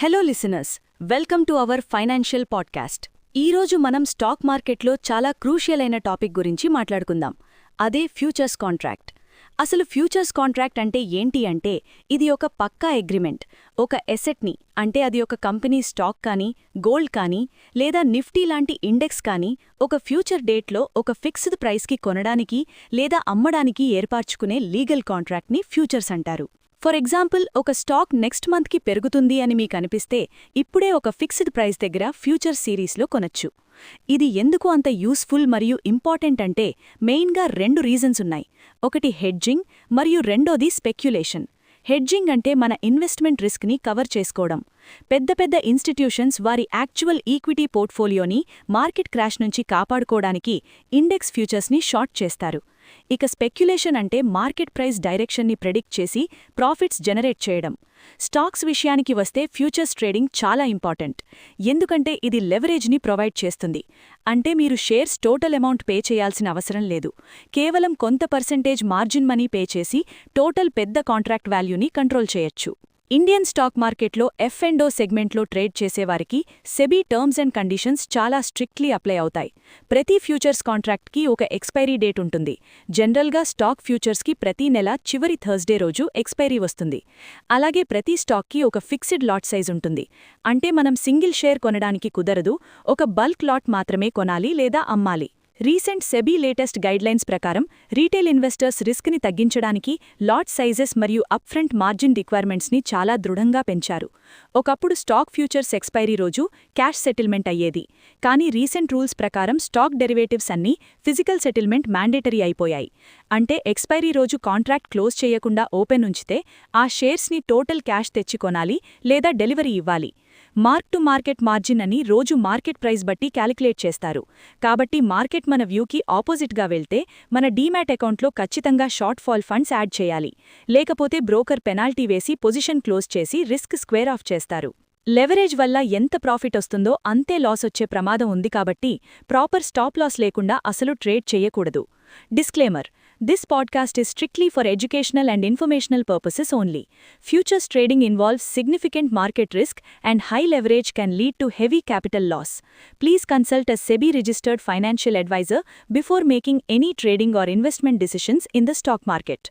Hello listeners, welcome to our financial podcast. ఈరోజు మనం stock మార్కెట్లో చాలా క్రూషియల్ అయిన టాపిక్ గురించి మాట్లాడుకుందాం. అదే ఫ్యూచర్స్ కాంట్రాక్ట్. అసలు ఫ్యూచర్స్ కాంట్రాక్ట్ అంటే ఏంటి అంటే, ఇది ఒక పక్కా అగ్రిమెంట్. ఒక ఎసెట్ని, అంటే అది ఒక కంపెనీ స్టాక్ కానీ, గోల్డ్ కానీ, లేదా నిఫ్టీ లాంటి ఇండెక్స్ కానీ, ఒక ఫ్యూచర్ డేట్లో ఒక ఫిక్స్డ్ ప్రైస్కి కొనడానికి లేదా అమ్మడానికి ఏర్పరచుకునే లీగల్ కాంట్రాక్ట్ని ఫ్యూచర్స్ అంటారు. ఫర్ ఎగ్జాంపుల్, ఒక స్టాక్ నెక్స్ట్ మంత్కి పెరుగుతుంది అని మీకనిపిస్తే ఇప్పుడే ఒక ఫిక్స్డ్ ప్రైస్ దగ్గర ఫ్యూచర్ సిరీస్లో కొనొచ్చు. ఇది ఎందుకు అంత యూస్ఫుల్ మరియు ఇంపార్టెంట్ అంటే, మెయిన్గా 2 రీజన్స్ ఉన్నాయి. ఒకటి హెడ్జింగ్ మరియు రెండోది స్పెక్యులేషన్. హెడ్జింగ్ అంటే మన ఇన్వెస్ట్మెంట్ రిస్క్ని కవర్ చేసుకోవడం. పెద్ద పెద్ద ఇన్స్టిట్యూషన్స్ వారి యాక్చువల్ ఈక్విటీ పోర్ట్ఫోలియోని మార్కెట్ క్రాష్ నుంచి కాపాడుకోవడానికి ఇండెక్స్ ఫ్యూచర్స్ని షార్ట్ చేస్తారు. ఇక స్పెక్యులేషన్ అంటే మార్కెట్ ప్రైస్ డైరెక్షన్ని ప్రెడిక్ట్ చేసి ప్రాఫిట్స్ జనరేట్ చేయడం. స్టాక్స్ విషయానికి వస్తే ఫ్యూచర్స్ ట్రేడింగ్ చాలా ఇంపార్టెంట్. ఎందుకంటే ఇది లెవరేజ్ని ప్రొవైడ్ చేస్తుంది. అంటే మీరు షేర్స్ టోటల్ అమౌంట్ పే చేయాల్సిన అవసరం లేదు. కేవలం కొంత పర్సెంటేజ్ మార్జిన్ మనీ పే చేసి టోటల్ పెద్ద కాంట్రాక్ట్ వాల్యూని కంట్రోల్ చేయొచ్చు. ఇండియన్ స్టాక్ మార్కెట్లో ఎఫ్&ఓ సెగ్మెంట్లో ట్రేడ్ చేసేవారికి సెబీ టర్మ్స్ అండ్ కండిషన్స్ చాలా స్ట్రిక్ట్లీ అప్లై అవుతాయి. ప్రతి ఫ్యూచర్స్ కాంట్రాక్ట్కి ఒక ఎక్స్పైరీ డేట్ ఉంటుంది. జనరల్గా స్టాక్ ఫ్యూచర్స్కి ప్రతి నెల చివరి థర్స్డే రోజు ఎక్స్పైరీ వస్తుంది. అలాగే ప్రతి స్టాక్కి ఒక ఫిక్స్డ్ లాట్ సైజ్ ఉంటుంది. అంటే మనం సింగిల్ షేర్ కొనడానికి కుదరదు, ఒక బల్క్ లాట్ మాత్రమే కొనాలి లేదా అమ్మాలి. రీసెంట్ సెబీ లేటెస్ట్ గైడ్లైన్స్ ప్రకారం రీటైల్ ఇన్వెస్టర్స్ రిస్క్ని తగ్గించడానికి లాట్ సైజెస్ మరియు అప్ఫ్రంట్ మార్జిన్ రిక్వైర్మెంట్స్ని చాలా దృఢంగా పెంచారు. ఒకప్పుడు స్టాక్ ఫ్యూచర్స్ ఎక్స్పైరీ రోజు క్యాష్ సెటిల్మెంట్ అయ్యేది. కానీ రీసెంట్ రూల్స్ ప్రకారం స్టాక్ డెరివేటివ్స్ అన్నీ ఫిజికల్ సెటిల్మెంట్ మ్యాండేటరీ అయిపోయాయి. అంటే ఎక్స్పైరీ రోజు కాంట్రాక్ట్ క్లోజ్ చేయకుండా ఓపెన్ ఉంచితే ఆ షేర్స్ని టోటల్ క్యాష్ తెచ్చి కొనాలి లేదా డెలివరీ ఇవ్వాలి. మార్క్ టు మార్కెట్ మార్జిన్ అని రోజు మార్కెట్ ప్రైస్ బట్టి క్యాలిక్యులేట్ చేస్తారు. కాబట్టి మార్కెట్ మన వ్యూకి ఆపోజిట్గా వెళ్తే మన డీమ్యాట్ అకౌంట్లో ఖచ్చితంగా షార్ట్ ఫాల్ ఫండ్స్ యాడ్ చేయాలి. లేకపోతే బ్రోకర్ పెనాల్టీ వేసి పొజిషన్ క్లోజ్ చేసి రిస్క్ స్క్వేర్ ఆఫ్ చేస్తారు. లెవరేజ్ వల్ల ఎంత ప్రాఫిట్ వస్తుందో అంతే లాస్ వచ్చే ప్రమాదం ఉంది. కాబట్టి ప్రాపర్ స్టాప్ లాస్ లేకుండా అసలు ట్రేడ్ చేయకూడదు. Disclaimer: This podcast is strictly for educational and informational purposes only. Futures trading involves significant market risk and high leverage can lead to heavy capital loss. Please consult a SEBI-registered financial advisor before making any trading or investment decisions in the stock market.